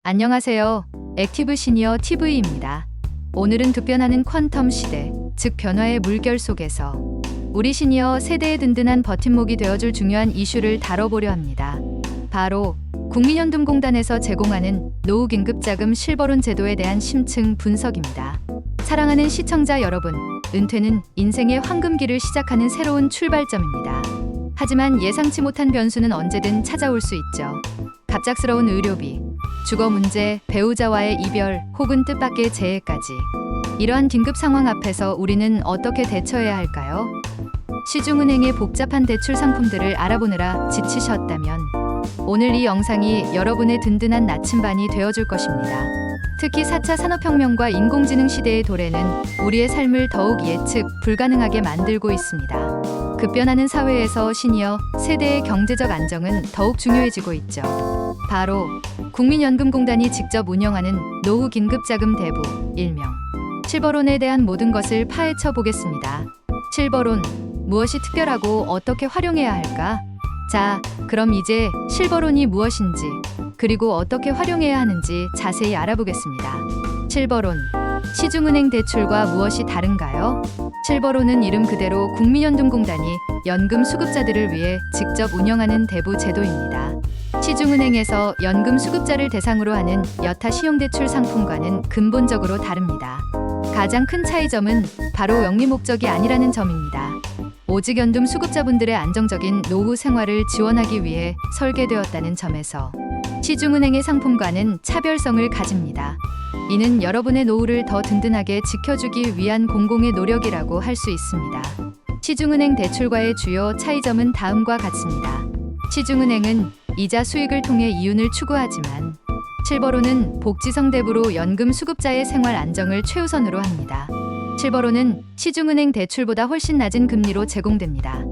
안녕하세요. 액티브 시니어 TV입니다. 오늘은 급변하는 퀀텀 시대, 즉 변화의 물결 속에서 우리 시니어 세대의 든든한 버팀목이 되어줄 중요한 이슈를 다뤄보려 합니다. 바로 국민연금공단에서 제공하는 노후 긴급자금 실버론 제도에 대한 심층 분석입니다. 사랑하는 시청자 여러분, 은퇴는 인생의 황금기를 시작하는 새로운 출발점입니다. 하지만 예상치 못한 변수는 언제든 찾아올 수 있죠. 갑작스러운 의료비, 주거 문제, 배우자와의 이별 혹은 뜻밖의 재해까지. 이러한 긴급 상황 앞에서 우리는 어떻게 대처해야 할까요? 시중은행의 복잡한 대출 상품들을 알아보느라 지치셨다면 오늘 이 영상이 여러분의 든든한 나침반이 되어줄 것입니다. 특히 4차 산업혁명과 인공지능 시대의 도래는 우리의 삶을 더욱 예측 불가능하게 만들고 있습니다. 급변하는 사회에서 시니어 세대의 경제적 안정은 더욱 중요해지고 있죠. 바로 국민연금공단이 직접 운영하는 노후 긴급자금 대부, 일명 실버론에 대한 모든 것을 파헤쳐 보겠습니다. 실버론, 무엇이 특별하고 어떻게 활용해야 할까? 자, 그럼 이제 실버론이 무엇인지, 그리고 어떻게 활용해야 하는지 자세히 알아보겠습니다. 실버론, 시중은행 대출과 무엇이 다른가요? 실버론은 이름 그대로 국민연금공단이 연금 수급자들을 위해 직접 운영하는 대부 제도입니다. 시중은행에서 연금 수급자를 대상으로 하는 여타 신용대출 상품과는 근본적으로 다릅니다. 가장 큰 차이점은 바로 영리 목적이 아니라는 점입니다. 오직 연금 수급자분들의 안정적인 노후 생활을 지원하기 위해 설계되었다는 점에서 시중은행의 상품과는 차별성을 가집니다. 이는 여러분의 노후를 더 든든하게 지켜주기 위한 공공의 노력이라고 할 수 있습니다. 시중은행 대출과의 주요 차이점은 다음과 같습니다. 시중은행은 이자 수익을 통해 이윤을 추구하지만 실버론은 복지성 대부로 연금 수급자의 생활 안정을 최우선으로 합니다. 실버론은 시중은행 대출보다 훨씬 낮은 금리로 제공됩니다.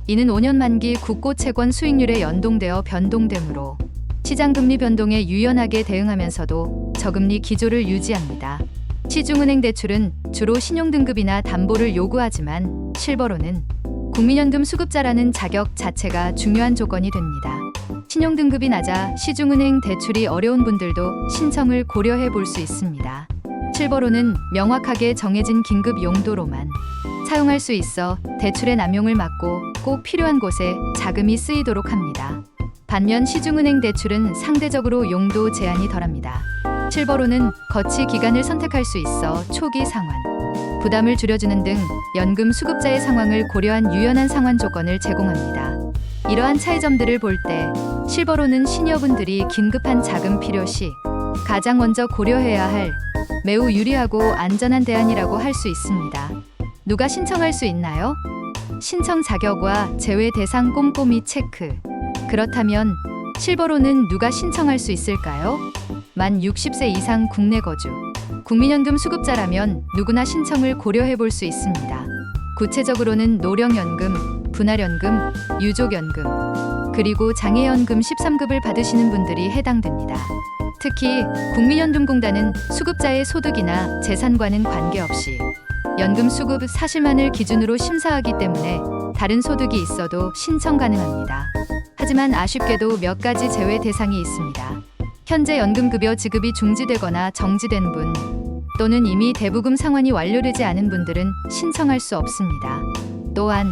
이는 5년 만기 국고 채권 수익률에 연동되어 변동되므로 시장 금리 변동에 유연하게 대응하면서도 저금리 기조를 유지합니다. 시중은행 대출은 주로 신용등급이나 담보를 요구하지만 실버론은 국민연금 수급자라는 자격 자체가 중요한 조건이 됩니다. 신용등급이 낮아 시중은행 대출이 어려운 분들도 신청을 고려해 볼 수 있습니다. 실버론은 명확하게 정해진 긴급 용도로만 사용할 수 있어 대출의 남용을 막고 꼭 필요한 곳에 자금이 쓰이도록 합니다. 반면 시중은행 대출은 상대적으로 용도 제한이 덜합니다. 실버론은 거치 기간을 선택할 수 있어 초기 상환, 부담을 줄여주는 등 연금 수급자의 상황을 고려한 유연한 상환 조건을 제공합니다. 이러한 차이점들을 볼 때 실버론은 시니어분들이 긴급한 자금 필요 시 가장 먼저 고려해야 할 매우 유리하고 안전한 대안이라고 할 수 있습니다. 누가 신청할 수 있나요? 신청 자격과 제외 대상 꼼꼼히 체크. 그렇다면 실버론은 누가 신청할 수 있을까요? 만 60세 이상 국내 거주, 국민연금 수급자라면 누구나 신청을 고려해 볼 수 있습니다. 구체적으로는 노령연금, 분할연금, 유족연금, 그리고 장애연금 13급을 받으시는 분들이 해당됩니다. 특히 국민연금공단은 수급자의 소득이나 재산과는 관계없이 연금 수급 사실만을 기준으로 심사하기 때문에 다른 소득이 있어도 신청 가능합니다. 하지만 아쉽게도 몇 가지 제외 대상이 있습니다. 현재 연금급여 지급이 중지되거나 정지된 분, 또는 이미 대부금 상환이 완료되지 않은 분들은 신청할 수 없습니다. 또한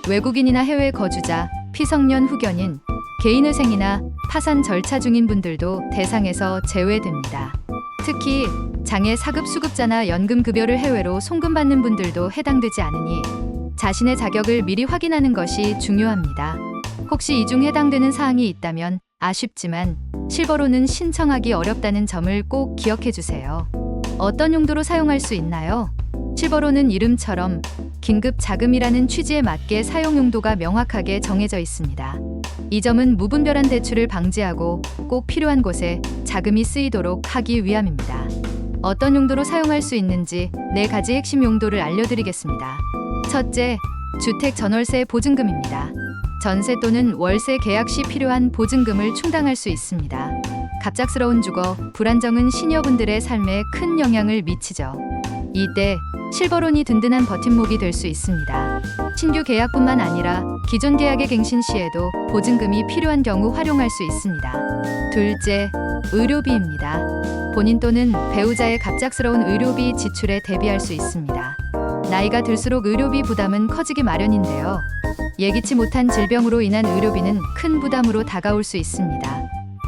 외국인이나 해외 거주자, 피성년 후견인, 개인회생이나 파산 절차 중인 분들도 대상에서 제외됩니다. 특히 장애 4급 수급자나 연금급여를 해외로 송금받는 분들도 해당되지 않으니 자신의 자격을 미리 확인하는 것이 중요합니다. 혹시 이 중 해당되는 사항이 있다면 아쉽지만 실버론은 신청하기 어렵다는 점을 꼭 기억해 주세요. 어떤 용도로 사용할 수 있나요? 실버론은 이름처럼 긴급 자금이라는 취지에 맞게 사용 용도가 명확하게 정해져 있습니다. 이 점은 무분별한 대출을 방지하고 꼭 필요한 곳에 자금이 쓰이도록 하기 위함입니다. 어떤 용도로 사용할 수 있는지 4가지 핵심 용도를 알려드리겠습니다. 첫째, 주택 전월세 보증금입니다. 전세 또는 월세 계약 시 필요한 보증금을 충당할 수 있습니다. 갑작스러운 주거, 불안정은 시니어분들의 삶에 큰 영향을 미치죠. 이때 실버론이 든든한 버팀목이 될 수 있습니다. 신규 계약뿐만 아니라 기존 계약의 갱신 시에도 보증금이 필요한 경우 활용할 수 있습니다. 둘째, 의료비입니다. 본인 또는 배우자의 갑작스러운 의료비 지출에 대비할 수 있습니다. 나이가 들수록 의료비 부담은 커지기 마련인데요. 예기치 못한 질병으로 인한 의료비는 큰 부담으로 다가올 수 있습니다.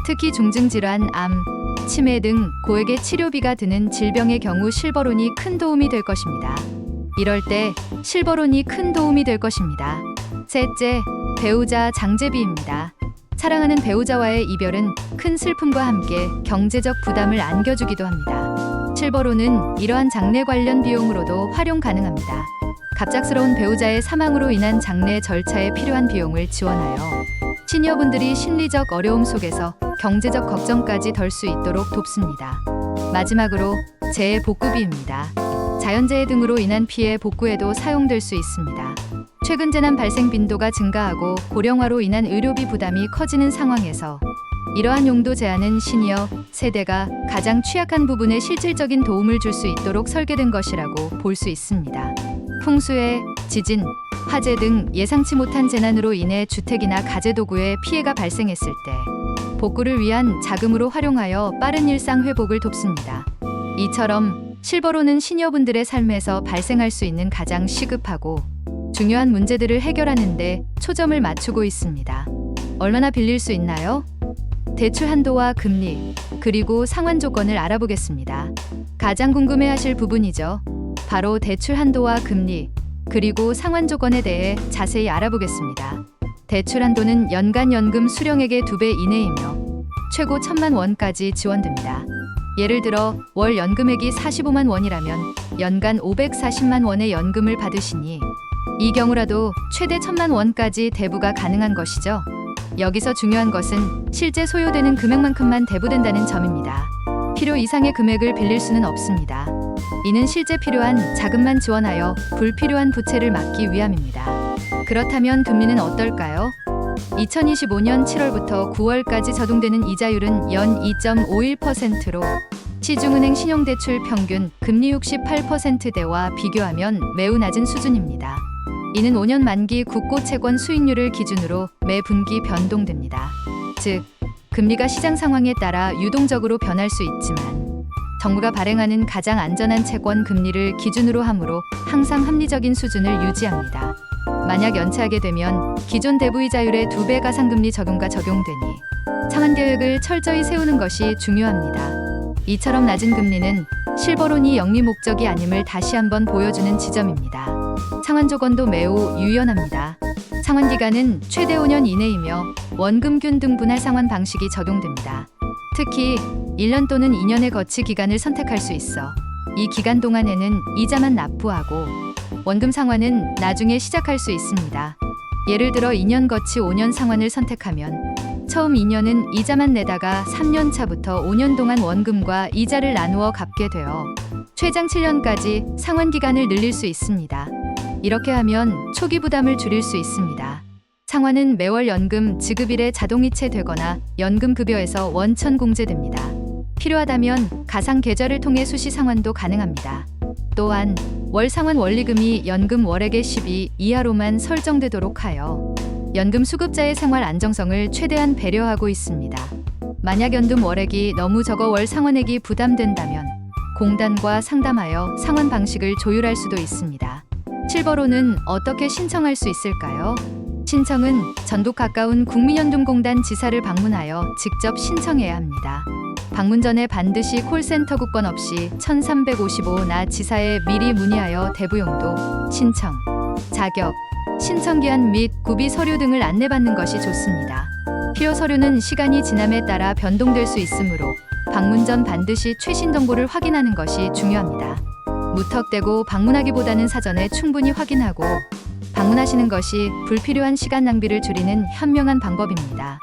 특히 중증질환, 암, 치매 등 고액의 치료비가 드는 질병의 경우 실버론이 큰 도움이 될 것입니다. 이럴 때 실버론이 큰 도움이 될 것입니다. 셋째, 배우자 장제비입니다. 사랑하는 배우자와의 이별은 큰 슬픔과 함께 경제적 부담을 안겨주기도 합니다. 실버론은 이러한 장례 관련 비용으로도 활용 가능합니다. 갑작스러운 배우자의 사망으로 인한 장례 절차에 필요한 비용을 지원하여 시니어분들이 심리적 어려움 속에서 경제적 걱정까지 덜 수 있도록 돕습니다. 마지막으로 재해 복구비입니다. 자연재해 등으로 인한 피해 복구에도 사용될 수 있습니다. 최근 재난 발생 빈도가 증가하고 고령화로 인한 의료비 부담이 커지는 상황에서 이러한 용도 제한은 시니어 세대가 가장 취약한 부분에 실질적인 도움을 줄 수 있도록 설계된 것이라고 볼 수 있습니다. 풍수해, 지진, 화재 등 예상치 못한 재난으로 인해 주택이나 가재도구에 피해가 발생했을 때 복구를 위한 자금으로 활용하여 빠른 일상 회복을 돕습니다. 이처럼 실버론은 시니어분들의 삶에서 발생할 수 있는 가장 시급하고 중요한 문제들을 해결하는 데 초점을 맞추고 있습니다. 얼마나 빌릴 수 있나요? 대출 한도와 금리, 그리고 상환 조건을 알아보겠습니다. 가장 궁금해하실 부분이죠. 바로 대출 한도와 금리, 그리고 상환 조건에 대해 자세히 알아보겠습니다. 대출 한도는 연간 연금 수령액의 2배 이내이며 최고 1,000만 원까지 지원됩니다. 예를 들어 월 연금액이 45만 원이라면 연간 540만 원의 연금을 받으시니 이 경우라도 최대 1,000만 원까지 대부가 가능한 것이죠. 여기서 중요한 것은 실제 소요되는 금액만큼만 대부된다는 점입니다. 필요 이상의 금액을 빌릴 수는 없습니다. 이는 실제 필요한 자금만 지원하여 불필요한 부채를 막기 위함입니다. 그렇다면 금리는 어떨까요? 2025년 7월부터 9월까지 적용되는 이자율은 연 2.51%로 시중은행 신용대출 평균 금리 68%대와 비교하면 매우 낮은 수준입니다. 이는 5년 만기 국고채권 수익률을 기준으로 매 분기 변동됩니다. 즉, 금리가 시장 상황에 따라 유동적으로 변할 수 있지만 정부가 발행하는 가장 안전한 채권 금리를 기준으로 하므로 항상 합리적인 수준을 유지합니다. 만약 연체하게 되면 기존 대부이자율의 2배 가상금리 적용과 적용되니 상환 계획을 철저히 세우는 것이 중요합니다. 이처럼 낮은 금리는 실버론이 영리 목적이 아님을 다시 한번 보여주는 지점입니다. 상환 조건도 매우 유연합니다. 상환 기간은 최대 5년 이내이며 원금균 등 분할 상환 방식이 적용됩니다. 특히 1년 또는 2년의 거치 기간을 선택할 수 있어 이 기간 동안에는 이자만 납부하고 원금 상환은 나중에 시작할 수 있습니다. 예를 들어 2년 거치 5년 상환을 선택하면 처음 2년은 이자만 내다가 3년 차부터 5년 동안 원금과 이자를 나누어 갚게 되어 최장 7년까지 상환 기간을 늘릴 수 있습니다. 이렇게 하면 초기 부담을 줄일 수 있습니다. 상환은 매월 연금 지급일에 자동이체되거나 연금급여에서 원천 공제됩니다. 필요하다면 가상 계좌를 통해 수시 상환도 가능합니다. 또한 월 상환 원리금이 연금 월액의 12 이하로만 설정되도록 하여 연금 수급자의 생활 안정성을 최대한 배려하고 있습니다. 만약 연금 월액이 너무 적어 월 상환액이 부담된다면 공단과 상담하여 상환 방식을 조율할 수도 있습니다. 실버론은 어떻게 신청할 수 있을까요? 신청은 전북 가까운 국민연금공단 지사를 방문하여 직접 신청해야 합니다. 방문 전에 반드시 콜센터 국번 없이 1355나 지사에 미리 문의하여 대부용도, 신청, 자격, 신청기한 및 구비 서류 등을 안내받는 것이 좋습니다. 필요 서류는 시간이 지남에 따라 변동될 수 있으므로 방문 전 반드시 최신 정보를 확인하는 것이 중요합니다. 무턱대고 방문하기보다는 사전에 충분히 확인하고 방문하시는 것이 불필요한 시간 낭비를 줄이는 현명한 방법입니다.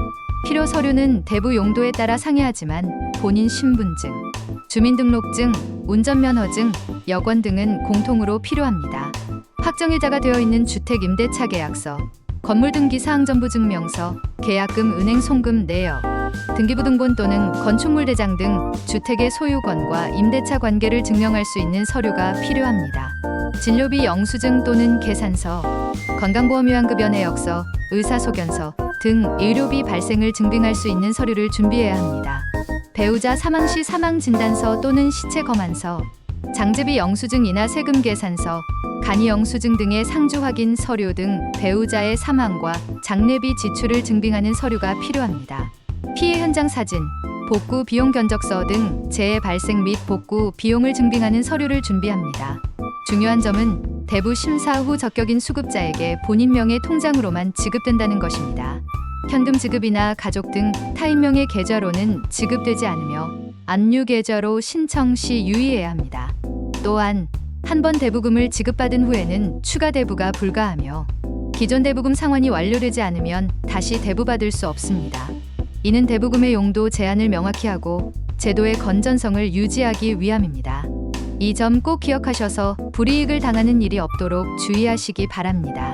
필요 서류는 대부 용도에 따라 상이하지만 본인 신분증, 주민등록증, 운전면허증, 여권 등은 공통으로 필요합니다. 확정일자가 되어 있는 주택임대차 계약서, 건물등기사항전부증명서, 계약금 은행 송금 내역, 등기부등본 또는 건축물대장 등 주택의 소유권과 임대차 관계를 증명할 수 있는 서류가 필요합니다. 진료비 영수증 또는 계산서, 건강보험 요양급여 내역서, 의사소견서 등 의료비 발생을 증빙할 수 있는 서류를 준비해야 합니다. 배우자 사망 시 사망진단서 또는 시체 검안서, 장제비 영수증이나 세금 계산서, 간이 영수증 등의 상주 확인 서류 등 배우자의 사망과 장례비 지출을 증빙하는 서류가 필요합니다. 피해 현장 사진, 복구 비용 견적서 등 재해 발생 및 복구 비용을 증빙하는 서류를 준비합니다. 중요한 점은 대부 심사 후 적격인 수급자에게 본인 명의 통장으로만 지급된다는 것입니다. 현금 지급이나 가족 등 타인 명의 계좌로는 지급되지 않으며 압류 계좌로 신청 시 유의해야 합니다. 또한 한 번 대부금을 지급받은 후에는 추가 대부가 불가하며 기존 대부금 상환이 완료되지 않으면 다시 대부받을 수 없습니다. 이는 대부금의 용도 제한을 명확히 하고 제도의 건전성을 유지하기 위함입니다. 이 점 꼭 기억하셔서 불이익을 당하는 일이 없도록 주의하시기 바랍니다.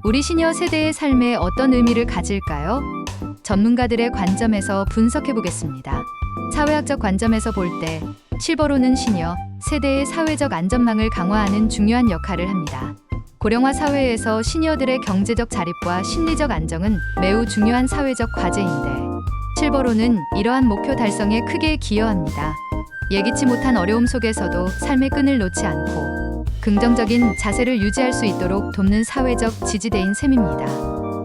우리 시니어 세대의 삶에 어떤 의미를 가질까요? 전문가들의 관점에서 분석해 보겠습니다. 사회학적 관점에서 볼 때 실버로는 시니어 세대의 사회적 안전망을 강화하는 중요한 역할을 합니다. 고령화 사회에서 시니어들의 경제적 자립과 심리적 안정은 매우 중요한 사회적 과제인데 실버로는 이러한 목표 달성에 크게 기여합니다. 예기치 못한 어려움 속에서도 삶의 끈을 놓지 않고 긍정적인 자세를 유지할 수 있도록 돕는 사회적 지지대인 셈입니다.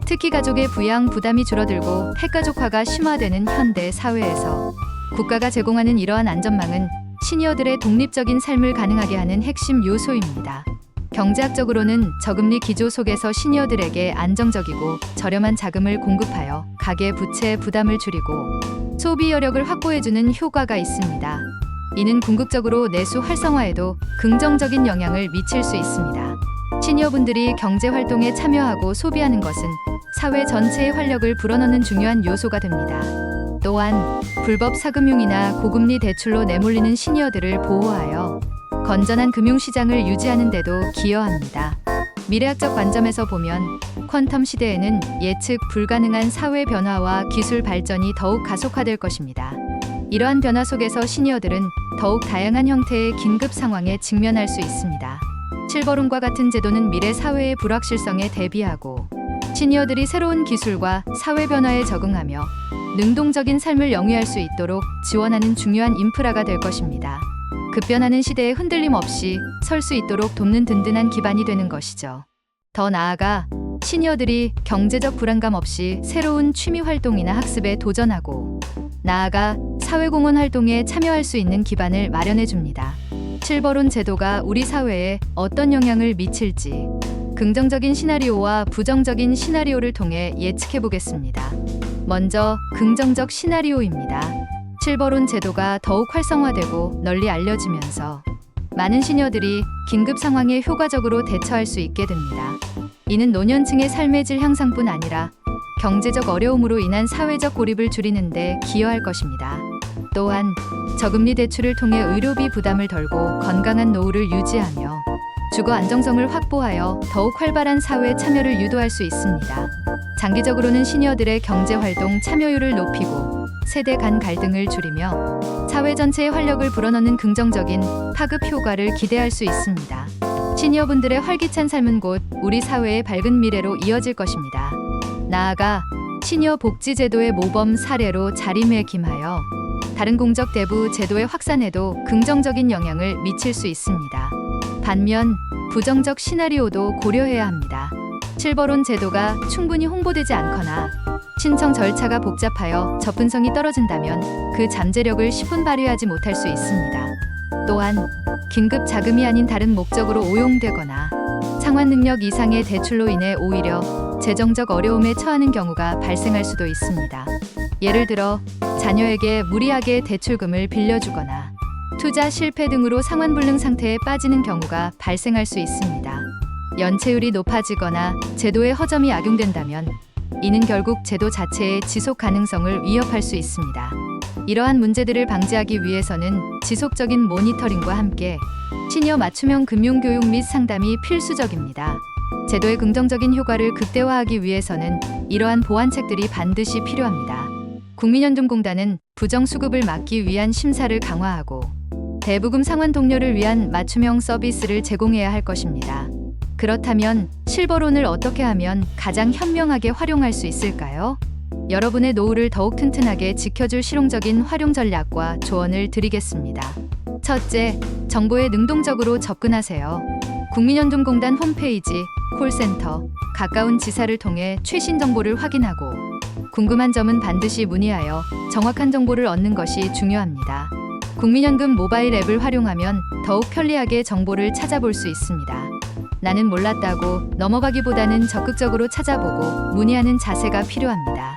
특히 가족의 부양 부담이 줄어들고 핵가족화가 심화되는 현대 사회에서 국가가 제공하는 이러한 안전망은 시니어들의 독립적인 삶을 가능하게 하는 핵심 요소입니다. 경제학적으로는 저금리 기조 속에서 시니어들에게 안정적이고 저렴한 자금을 공급하여 가계 부채 부담을 줄이고 소비 여력을 확보해주는 효과가 있습니다. 이는 궁극적으로 내수 활성화에도 긍정적인 영향을 미칠 수 있습니다. 시니어분들이 경제 활동에 참여하고 소비하는 것은 사회 전체의 활력을 불어넣는 중요한 요소가 됩니다. 또한 불법 사금융이나 고금리 대출로 내몰리는 시니어들을 보호하여 건전한 금융시장을 유지하는 데도 기여합니다. 미래학적 관점에서 보면 퀀텀 시대에는 예측 불가능한 사회 변화와 기술 발전이 더욱 가속화될 것입니다. 이러한 변화 속에서 시니어들은 더욱 다양한 형태의 긴급 상황에 직면할 수 있습니다. 실버룸과 같은 제도는 미래 사회의 불확실성에 대비하고 시니어들이 새로운 기술과 사회 변화에 적응하며 능동적인 삶을 영위할 수 있도록 지원하는 중요한 인프라가 될 것입니다. 급변하는 시대에 흔들림 없이 설 수 있도록 돕는 든든한 기반이 되는 것이죠. 더 나아가 시니어들이 경제적 불안감 없이 새로운 취미 활동이나 학습에 도전하고 나아가 사회공헌 활동에 참여할 수 있는 기반을 마련해 줍니다. 실버론 제도가 우리 사회에 어떤 영향을 미칠지 긍정적인 시나리오와 부정적인 시나리오를 통해 예측해 보겠습니다. 먼저 긍정적 시나리오입니다. 실버론 제도가 더욱 활성화되고 널리 알려지면서 많은 시니어들이 긴급 상황에 효과적으로 대처할 수 있게 됩니다. 이는 노년층의 삶의 질 향상뿐 아니라 경제적 어려움으로 인한 사회적 고립을 줄이는 데 기여할 것입니다. 또한 저금리 대출을 통해 의료비 부담을 덜고 건강한 노후를 유지하며 주거 안정성을 확보하여 더욱 활발한 사회 참여를 유도할 수 있습니다. 장기적으로는 시니어들의 경제활동 참여율을 높이고 세대 간 갈등을 줄이며 사회 전체의 활력을 불어넣는 긍정적인 파급 효과를 기대할 수 있습니다. 시니어분들의 활기찬 삶은 곧 우리 사회의 밝은 미래로 이어질 것입니다. 나아가 시니어 복지제도의 모범 사례로 자리매김하여 다른 공적 대부 제도의 확산에도 긍정적인 영향을 미칠 수 있습니다. 반면 부정적 시나리오도 고려해야 합니다. 실버론 제도가 충분히 홍보되지 않거나 신청 절차가 복잡하여 접근성이 떨어진다면 그 잠재력을 10분 발휘하지 못할 수 있습니다. 또한 긴급 자금이 아닌 다른 목적으로 오용되거나 상환 능력 이상의 대출로 인해 오히려 재정적 어려움에 처하는 경우가 발생할 수도 있습니다. 예를 들어 자녀에게 무리하게 대출금을 빌려주거나 투자 실패 등으로 상환불능 상태에 빠지는 경우가 발생할 수 있습니다. 연체율이 높아지거나 제도의 허점이 악용된다면 이는 결국 제도 자체의 지속 가능성을 위협할 수 있습니다. 이러한 문제들을 방지하기 위해서는 지속적인 모니터링과 함께 시니어 맞춤형 금융교육 및 상담이 필수적입니다. 제도의 긍정적인 효과를 극대화하기 위해서는 이러한 보완책들이 반드시 필요합니다. 국민연금공단은 부정수급을 막기 위한 심사를 강화하고 대부금 상환 동료를 위한 맞춤형 서비스를 제공해야 할 것입니다. 그렇다면 실버론을 어떻게 하면 가장 현명하게 활용할 수 있을까요? 여러분의 노후를 더욱 튼튼하게 지켜줄 실용적인 활용 전략과 조언을 드리겠습니다. 첫째, 정보에 능동적으로 접근하세요. 국민연금공단 홈페이지, 콜센터, 가까운 지사를 통해 최신 정보를 확인하고 궁금한 점은 반드시 문의하여 정확한 정보를 얻는 것이 중요합니다. 국민연금 모바일 앱을 활용하면 더욱 편리하게 정보를 찾아볼 수 있습니다. 나는 몰랐다고 넘어가기보다는 적극적으로 찾아보고 문의하는 자세가 필요합니다.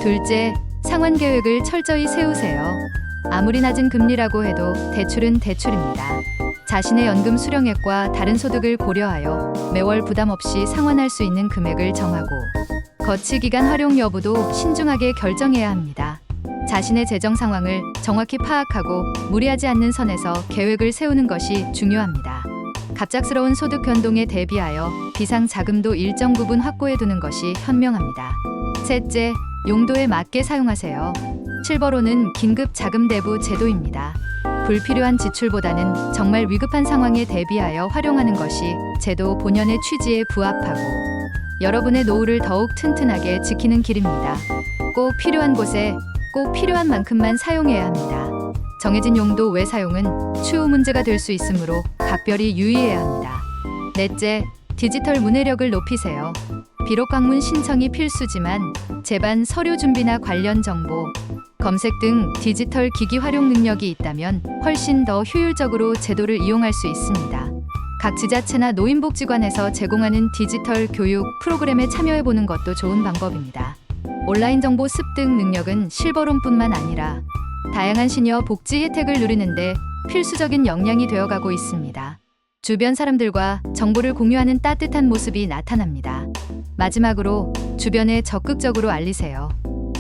둘째, 상환 계획을 철저히 세우세요. 아무리 낮은 금리라고 해도 대출은 대출입니다. 자신의 연금 수령액과 다른 소득을 고려하여 매월 부담 없이 상환할 수 있는 금액을 정하고 거치 기간 활용 여부도 신중하게 결정해야 합니다. 자신의 재정 상황을 정확히 파악하고 무리하지 않는 선에서 계획을 세우는 것이 중요합니다. 갑작스러운 소득 변동에 대비하여 비상 자금도 일정 부분 확보해 두는 것이 현명합니다. 셋째, 용도에 맞게 사용하세요. 실버론은 긴급 자금 대부 제도입니다. 불필요한 지출보다는 정말 위급한 상황에 대비하여 활용하는 것이 제도 본연의 취지에 부합하고 여러분의 노후를 더욱 튼튼하게 지키는 길입니다. 꼭 필요한 곳에 꼭 필요한 만큼만 사용해야 합니다. 정해진 용도 외 사용은 추후 문제가 될 수 있으므로 각별히 유의해야 합니다. 넷째, 디지털 문해력을 높이세요. 비록 방문 신청이 필수지만 제반 서류 준비나 관련 정보, 검색 등 디지털 기기 활용 능력이 있다면 훨씬 더 효율적으로 제도를 이용할 수 있습니다. 각 지자체나 노인복지관에서 제공하는 디지털 교육 프로그램에 참여해보는 것도 좋은 방법입니다. 온라인 정보 습득 능력은 실버론뿐만 아니라 다양한 시니어 복지 혜택을 누리는데 필수적인 역량이 되어가고 있습니다. 주변 사람들과 정보를 공유하는 따뜻한 모습이 나타납니다. 마지막으로 주변에 적극적으로 알리세요.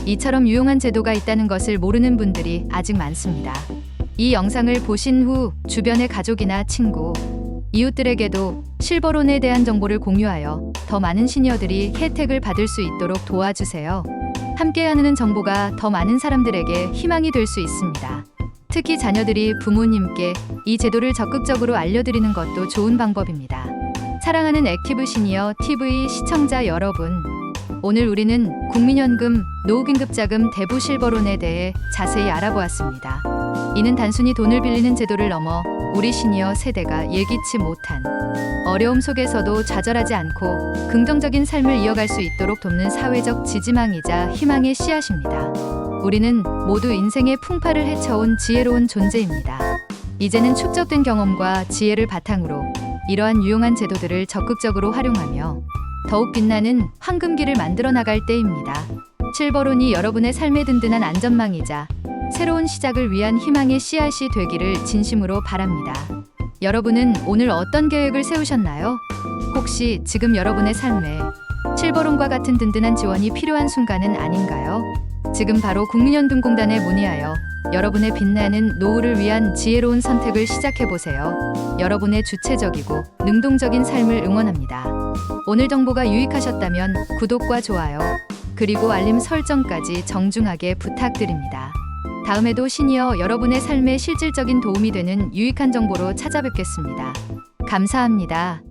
이처럼 유용한 제도가 있다는 것을 모르는 분들이 아직 많습니다. 이 영상을 보신 후 주변의 가족이나 친구, 이웃들에게도 실버론에 대한 정보를 공유하여 더 많은 시니어들이 혜택을 받을 수 있도록 도와주세요. 함께 나누는 정보가 더 많은 사람들에게 희망이 될 수 있습니다. 특히 자녀들이 부모님께 이 제도를 적극적으로 알려드리는 것도 좋은 방법입니다. 사랑하는 액티브 시니어 TV 시청자 여러분, 오늘 우리는 국민연금 노후긴급자금 대부 실버론에 대해 자세히 알아보았습니다. 이는 단순히 돈을 빌리는 제도를 넘어 우리 시니어 세대가 예기치 못한 어려움 속에서도 좌절하지 않고 긍정적인 삶을 이어갈 수 있도록 돕는 사회적 지지망이자 희망의 씨앗입니다. 우리는 모두 인생의 풍파를 헤쳐온 지혜로운 존재입니다. 이제는 축적된 경험과 지혜를 바탕으로 이러한 유용한 제도들을 적극적으로 활용하며 더욱 빛나는 황금기를 만들어 나갈 때입니다. 실버론이 여러분의 삶의 든든한 안전망이자 새로운 시작을 위한 희망의 씨앗이 되기를 진심으로 바랍니다. 여러분은 오늘 어떤 계획을 세우셨나요? 혹시 지금 여러분의 삶에 실버론과 같은 든든한 지원이 필요한 순간은 아닌가요? 지금 바로 국민연금공단에 문의하여 여러분의 빛나는 노후를 위한 지혜로운 선택을 시작해보세요. 여러분의 주체적이고 능동적인 삶을 응원합니다. 오늘 정보가 유익하셨다면 구독과 좋아요, 그리고 알림 설정까지 정중하게 부탁드립니다. 다음에도 시니어 여러분의 삶에 실질적인 도움이 되는 유익한 정보로 찾아뵙겠습니다. 감사합니다.